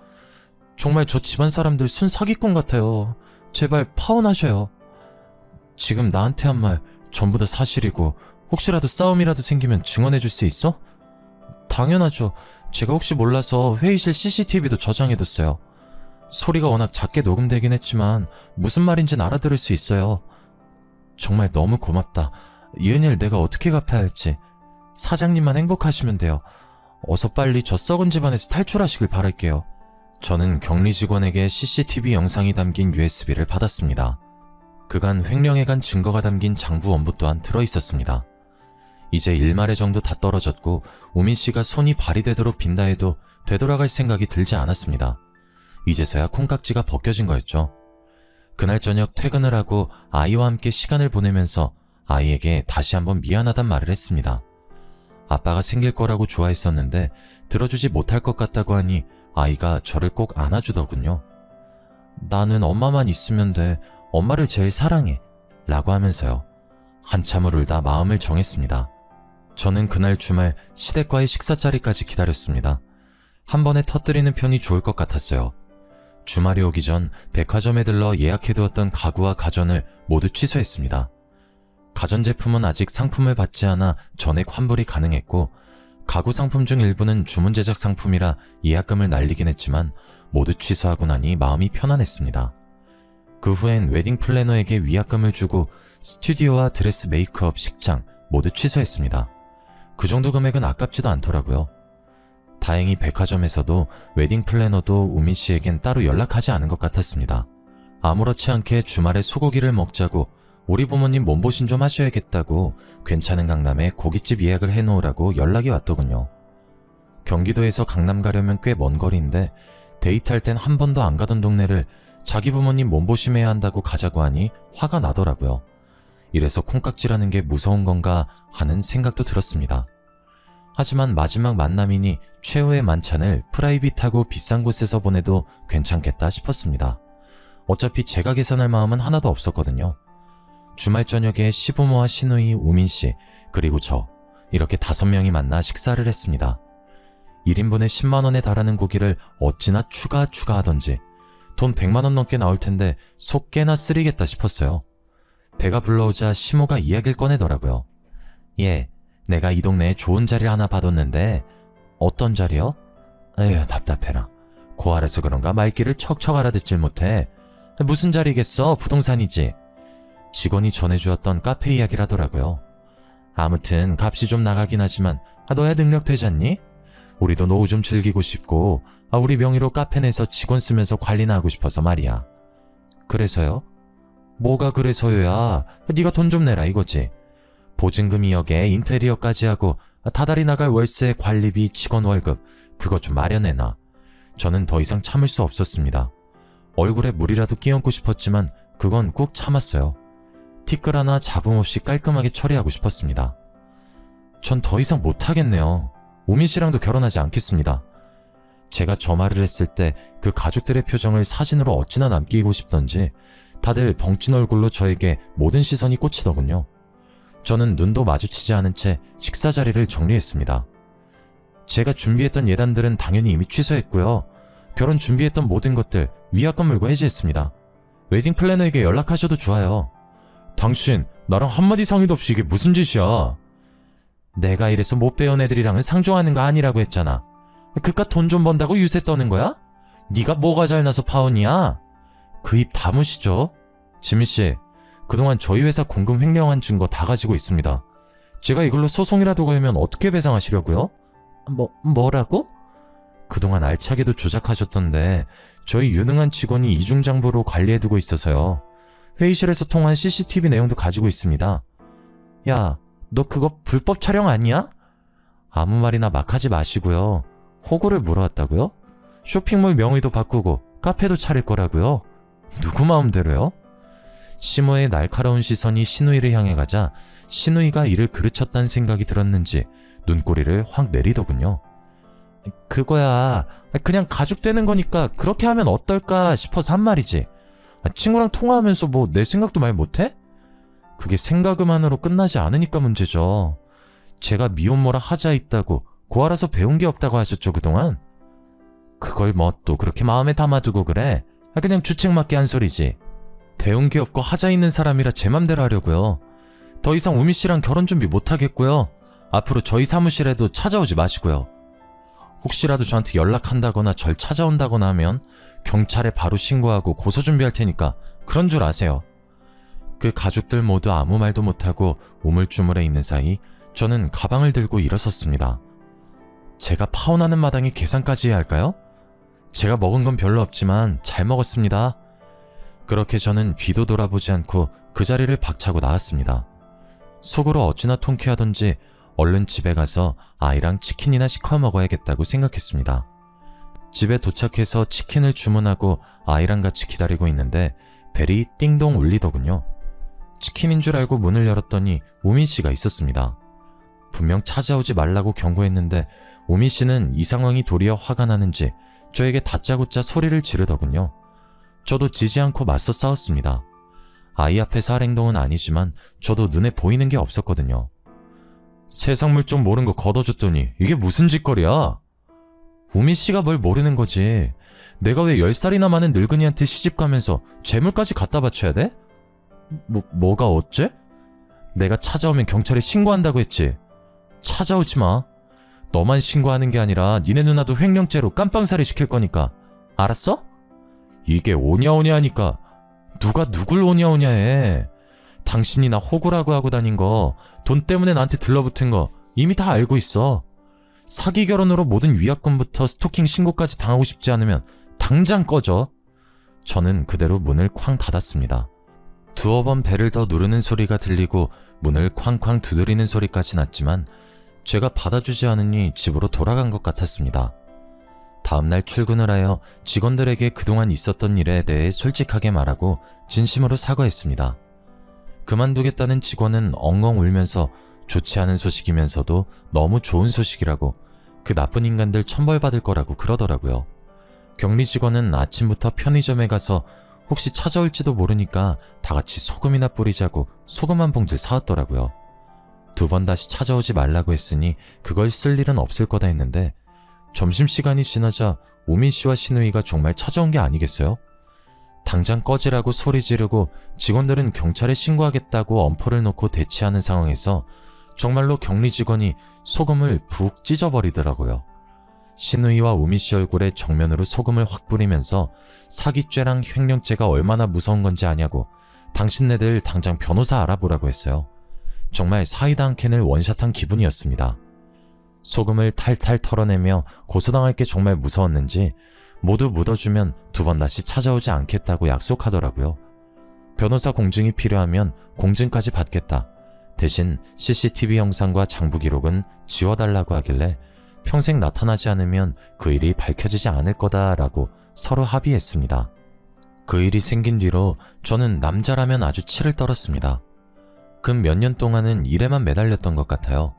Speaker 1: 정말 저 집안 사람들 순 사기꾼 같아요. 제발 파혼하셔요. 지금 나한테 한 말 전부 다 사실이고 혹시라도 싸움이라도 생기면 증언해줄 수 있어? 당연하죠. 제가 혹시 몰라서 회의실 CCTV도 저장해뒀어요. 소리가 워낙 작게 녹음되긴 했지만 무슨 말인지는 알아들을 수 있어요. 정말 너무 고맙다. 이 은혜를 내가 어떻게 갚아야 할지. 사장님만 행복하시면 돼요. 어서 빨리 저 썩은 집안에서 탈출하시길 바랄게요. 저는 격리 직원에게 CCTV 영상이 담긴 USB를 받았습니다. 그간 횡령해간 증거가 담긴 장부 원부 또한 들어있었습니다. 이제 일말의 정도 다 떨어졌고 우민 씨가 손이 발휘되도록 빈다 해도 되돌아갈 생각이 들지 않았습니다. 이제서야 콩깍지가 벗겨진 거였죠. 그날 저녁 퇴근을 하고 아이와 함께 시간을 보내면서 아이에게 다시 한번 미안하단 말을 했습니다. 아빠가 생길 거라고 좋아했었는데 들어주지 못할 것 같다고 하니 아이가 저를 꼭 안아주더군요. 나는 엄마만 있으면 돼. 엄마를 제일 사랑해. 라고 하면서요. 한참을 울다 마음을 정했습니다. 저는 그날 주말 시댁과의 식사 자리까지 기다렸습니다. 한 번에 터뜨리는 편이 좋을 것 같았어요. 주말이 오기 전 백화점에 들러 예약해두었던 가구와 가전을 모두 취소했습니다. 가전제품은 아직 상품을 받지 않아 전액 환불이 가능했고 가구 상품 중 일부는 주문 제작 상품이라 예약금을 날리긴 했지만 모두 취소하고 나니 마음이 편안했습니다. 그 후엔 웨딩 플래너에게 위약금을 주고 스튜디오와 드레스 메이크업, 식장 모두 취소했습니다. 그 정도 금액은 아깝지도 않더라고요. 다행히 백화점에서도 웨딩 플래너도 우민 씨에겐 따로 연락하지 않은 것 같았습니다. 아무렇지 않게 주말에 소고기를 먹자고 우리 부모님 몸보신 좀 하셔야겠다고 괜찮은 강남에 고깃집 예약을 해놓으라고 연락이 왔더군요. 경기도에서 강남 가려면 꽤 먼 거리인데 데이트할 땐 한 번도 안 가던 동네를 자기 부모님 몸보심해야 한다고 가자고 하니 화가 나더라고요. 이래서 콩깍지라는 게 무서운 건가 하는 생각도 들었습니다. 하지만 마지막 만남이니 최후의 만찬을 프라이빗하고 비싼 곳에서 보내도 괜찮겠다 싶었습니다. 어차피 제가 계산할 마음은 하나도 없었거든요. 주말 저녁에 시부모와 시누이, 우민씨, 그리고 저 이렇게 5명이 만나 식사를 했습니다. 1인분에 10만원에 달하는 고기를 어찌나 추가하던지 돈 100만원 넘게 나올 텐데 속 꽤나 쓰리겠다 싶었어요. 배가 불러오자 시모가 이야기를 꺼내더라고요. 예, 내가 이 동네에 좋은 자리를 하나 받았는데. 어떤 자리요? 에휴, 답답해라. 고아라서 그런가 말귀를 척척 알아듣질 못해. 무슨 자리겠어? 부동산이지. 직원이 전해주었던 카페 이야기를 하더라고요. 아무튼 값이 좀 나가긴 하지만 너야 능력 되잖니? 우리도 노후 좀 즐기고 싶고 우리 명의로 카페 내서 직원 쓰면서 관리나 하고 싶어서 말이야. 그래서요? 뭐가 그래서요야? 네가 돈 좀 내라 이거지. 보증금 2억에 인테리어까지 하고 다달이 나갈 월세, 관리비, 직원 월급 그것 좀 마련해놔. 저는 더 이상 참을 수 없었습니다. 얼굴에 물이라도 끼얹고 싶었지만 그건 꾹 참았어요. 티끌 하나 잡음 없이 깔끔하게 처리하고 싶었습니다. 전 더 이상 못하겠네요. 우민 씨랑도 결혼하지 않겠습니다. 제가 저 말을 했을 때 그 가족들의 표정을 사진으로 어찌나 남기고 싶던지 다들 벙찐 얼굴로 저에게 모든 시선이 꽂히더군요. 저는 눈도 마주치지 않은 채 식사 자리를 정리했습니다. 제가 준비했던 예단들은 당연히 이미 취소했고요. 결혼 준비했던 모든 것들 위약금 물고 해지했습니다. 웨딩 플래너에게 연락하셔도 좋아요. 당신 나랑 한마디 상의도 없이 이게 무슨 짓이야? 내가 이래서 못 배운 애들이랑은 상종하는 거 아니라고 했잖아. 그깟 돈 좀 번다고 유세 떠는 거야? 네가 뭐가 잘나서 파혼이야? 그 입 다무시죠? 지민씨, 그동안 저희 회사 공금 횡령한 증거 다 가지고 있습니다. 제가 이걸로 소송이라도 걸면 어떻게 배상하시려고요? 뭐라고? 그동안 알차게도 조작하셨던데 저희 유능한 직원이 이중장부로 관리해두고 있어서요. 회의실에서 통한 CCTV 내용도 가지고 있습니다. 야, 너 그거 불법 촬영 아니야? 아무 말이나 막 하지 마시고요. 호구를 물어왔다고요? 쇼핑몰 명의도 바꾸고 카페도 차릴 거라고요? 누구 마음대로요? 시모의 날카로운 시선이 시누이를 향해 가자 시누이가 이를 그르쳤다는 생각이 들었는지 눈꼬리를 확 내리더군요. 그거야 그냥 가족 되는 거니까 그렇게 하면 어떨까 싶어서 한 말이지. 친구랑 통화하면서 뭐 내 생각도 말 못해? 그게 생각만으로 끝나지 않으니까 문제죠. 제가 미혼모라 하자 있다고 고아라서 배운 게 없다고 하셨죠 그동안? 그걸 뭐 또 그렇게 마음에 담아두고 그래? 그냥 주책 맞게 한 소리지. 배운 게 없고 하자 있는 사람이라 제 맘대로 하려고요. 더 이상 우미 씨랑 결혼 준비 못하겠고요. 앞으로 저희 사무실에도 찾아오지 마시고요. 혹시라도 저한테 연락한다거나 절 찾아온다거나 하면 경찰에 바로 신고하고 고소 준비할 테니까 그런 줄 아세요. 그 가족들 모두 아무 말도 못하고 우물쭈물해 있는 사이 저는 가방을 들고 일어섰습니다. 제가 파혼하는 마당에 계산까지 해야 할까요? 제가 먹은 건 별로 없지만 잘 먹었습니다. 그렇게 저는 뒤도 돌아보지 않고 그 자리를 박차고 나왔습니다. 속으로 어찌나 통쾌하던지 얼른 집에 가서 아이랑 치킨이나 시켜 먹어야겠다고 생각했습니다. 집에 도착해서 치킨을 주문하고 아이랑 같이 기다리고 있는데 벨이 띵동 울리더군요. 치킨인 줄 알고 문을 열었더니 우민씨가 있었습니다. 분명 찾아오지 말라고 경고했는데 우민씨는 이 상황이 도리어 화가 나는지 저에게 다짜고짜 소리를 지르더군요. 저도 지지 않고 맞서 싸웠습니다. 아이 앞에서 할 행동은 아니지만 저도 눈에 보이는 게 없었거든요. 세상 물정 모른 거 걷어줬더니 이게 무슨 짓거리야? 우민씨가 뭘 모르는 거지. 내가 왜 10살이나 많은 늙은이한테 시집가면서 재물까지 갖다 바쳐야 돼? 뭐가 어째? 내가 찾아오면 경찰에 신고한다고 했지. 찾아오지 마. 너만 신고하는 게 아니라 니네 누나도 횡령죄로 깜빵살이 시킬 거니까. 알았어? 이게 오냐오냐 하니까 누가 누굴 오냐오냐 해. 당신이 나 호구라고 하고 다닌 거, 돈 때문에 나한테 들러붙은 거 이미 다 알고 있어. 사기 결혼으로 모든 위약금부터 스토킹 신고까지 당하고 싶지 않으면 당장 꺼져. 저는 그대로 문을 쾅 닫았습니다. 두어 번 벨을 더 누르는 소리가 들리고 문을 쾅쾅 두드리는 소리까지 났지만 제가 받아주지 않으니 집으로 돌아간 것 같았습니다. 다음날 출근을 하여 직원들에게 그동안 있었던 일에 대해 솔직하게 말하고 진심으로 사과했습니다. 그만두겠다는 직원은 엉엉 울면서 좋지 않은 소식이면서도 너무 좋은 소식이라고, 그 나쁜 인간들 천벌받을 거라고 그러더라고요. 격리 직원은 아침부터 편의점에 가서 혹시 찾아올지도 모르니까 다 같이 소금이나 뿌리자고 소금 한 봉지를 사왔더라고요. 2번 다시 찾아오지 말라고 했으니 그걸 쓸 일은 없을 거다 했는데 점심시간이 지나자 우민씨와 신우이가 정말 찾아온 게 아니겠어요? 당장 꺼지라고 소리 지르고 직원들은 경찰에 신고하겠다고 엄포를 놓고 대치하는 상황에서 정말로 격리 직원이 소금을 푹 찢어버리더라고요. 신우이와 우민씨 얼굴에 정면으로 소금을 확 뿌리면서 사기죄랑 횡령죄가 얼마나 무서운 건지 아냐고 당신네들 당장 변호사 알아보라고 했어요. 정말 사이다 한 캔을 원샷한 기분이었습니다. 소금을 탈탈 털어내며 고소당할 게 정말 무서웠는지 모두 묻어주면 2번 다시 찾아오지 않겠다고 약속하더라고요. 변호사 공증이 필요하면 공증까지 받겠다. 대신 CCTV 영상과 장부 기록은 지워달라고 하길래 평생 나타나지 않으면 그 일이 밝혀지지 않을 거다라고 서로 합의했습니다. 그 일이 생긴 뒤로 저는 남자라면 아주 치를 떨었습니다. 근 몇 년 동안은 일에만 매달렸던 것 같아요.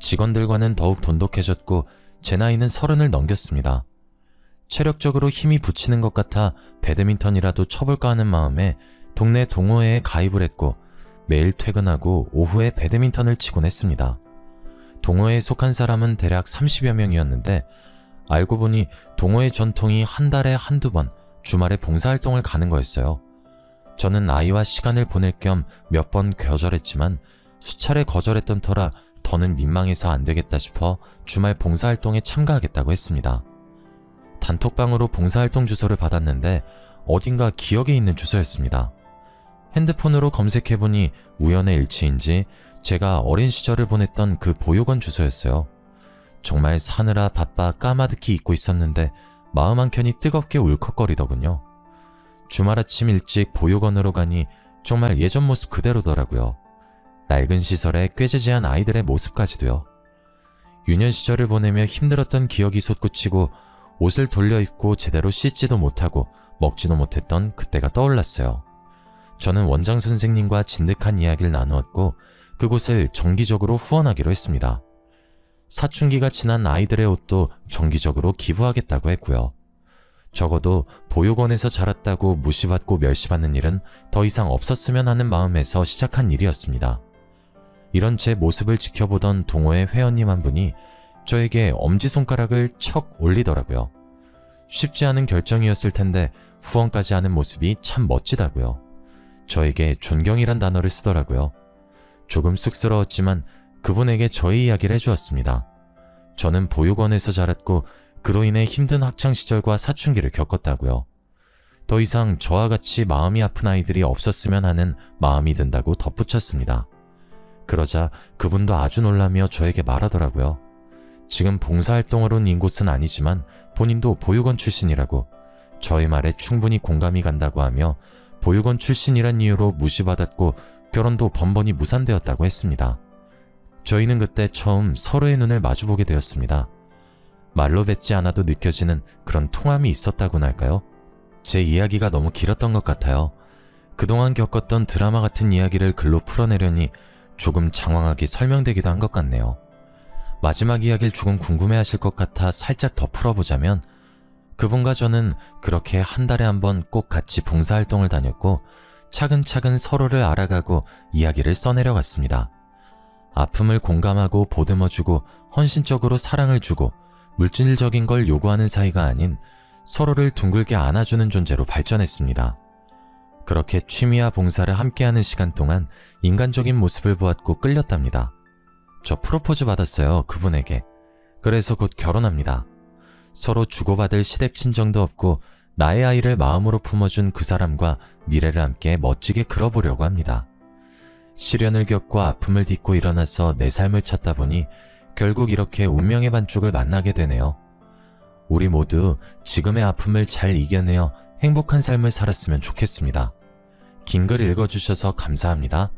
Speaker 1: 직원들과는 더욱 돈독해졌고 제 나이는 30을 넘겼습니다. 체력적으로 힘이 붙이는 것 같아 배드민턴이라도 쳐볼까 하는 마음에 동네 동호회에 가입을 했고 매일 퇴근하고 오후에 배드민턴을 치곤 했습니다. 동호회에 속한 사람은 대략 30여 명이었는데 알고 보니 동호회 전통이 한 달에 한두 번 주말에 봉사활동을 가는 거였어요. 저는 아이와 시간을 보낼 겸 몇 번 거절했지만 수차례 거절했던 터라 더는 민망해서 안 되겠다 싶어 주말 봉사활동에 참가하겠다고 했습니다. 단톡방으로 봉사활동 주소를 받았는데 어딘가 기억에 있는 주소였습니다. 핸드폰으로 검색해보니 우연의 일치인지 제가 어린 시절을 보냈던 그 보육원 주소였어요. 정말 사느라 바빠 까마득히 잊고 있었는데 마음 한켠이 뜨겁게 울컥거리더군요. 주말 아침 일찍 보육원으로 가니 정말 예전 모습 그대로더라고요. 낡은 시설에 꾀지지한 아이들의 모습까지도요. 유년 시절을 보내며 힘들었던 기억이 솟구치고 옷을 돌려 입고 제대로 씻지도 못하고 먹지도 못했던 그때가 떠올랐어요. 저는 원장 선생님과 진득한 이야기를 나누었고 그곳을 정기적으로 후원하기로 했습니다. 사춘기가 지난 아이들의 옷도 정기적으로 기부하겠다고 했고요. 적어도 보육원에서 자랐다고 무시받고 멸시받는 일은 더 이상 없었으면 하는 마음에서 시작한 일이었습니다. 이런 제 모습을 지켜보던 동호회 회원님 한 분이 저에게 엄지손가락을 척 올리더라고요. 쉽지 않은 결정이었을 텐데 후원까지 하는 모습이 참 멋지다고요. 저에게 존경이란 단어를 쓰더라고요. 조금 쑥스러웠지만 그분에게 저의 이야기를 해주었습니다. 저는 보육원에서 자랐고 그로 인해 힘든 학창시절과 사춘기를 겪었다고요. 더 이상 저와 같이 마음이 아픈 아이들이 없었으면 하는 마음이 든다고 덧붙였습니다. 그러자 그분도 아주 놀라며 저에게 말하더라고요. 지금 봉사활동으로 온 곳은 아니지만 본인도 보육원 출신이라고, 저의 말에 충분히 공감이 간다고 하며 보육원 출신이란 이유로 무시받았고 결혼도 번번이 무산되었다고 했습니다. 저희는 그때 처음 서로의 눈을 마주보게 되었습니다. 말로 뱉지 않아도 느껴지는 그런 통함이 있었다고나 할까요? 제 이야기가 너무 길었던 것 같아요. 그동안 겪었던 드라마 같은 이야기를 글로 풀어내려니 조금 장황하게 설명되기도 한 것 같네요. 마지막 이야기를 조금 궁금해하실 것 같아 살짝 더 풀어보자면, 그분과 저는 그렇게 한 달에 한 번 꼭 같이 봉사활동을 다녔고 차근차근 서로를 알아가고 이야기를 써내려갔습니다. 아픔을 공감하고 보듬어주고 헌신적으로 사랑을 주고 물질적인 걸 요구하는 사이가 아닌 서로를 둥글게 안아주는 존재로 발전했습니다. 그렇게 취미와 봉사를 함께하는 시간 동안 인간적인 모습을 보았고 끌렸답니다. 저 프로포즈 받았어요, 그분에게. 그래서 곧 결혼합니다. 서로 주고받을 시댁 친정도 없고 나의 아이를 마음으로 품어준 그 사람과 미래를 함께 멋지게 그려보려고 합니다. 시련을 겪고 아픔을 딛고 일어나서 내 삶을 찾다 보니 결국 이렇게 운명의 반쪽을 만나게 되네요. 우리 모두 지금의 아픔을 잘 이겨내어 행복한 삶을 살았으면 좋겠습니다. 긴 글 읽어주셔서 감사합니다.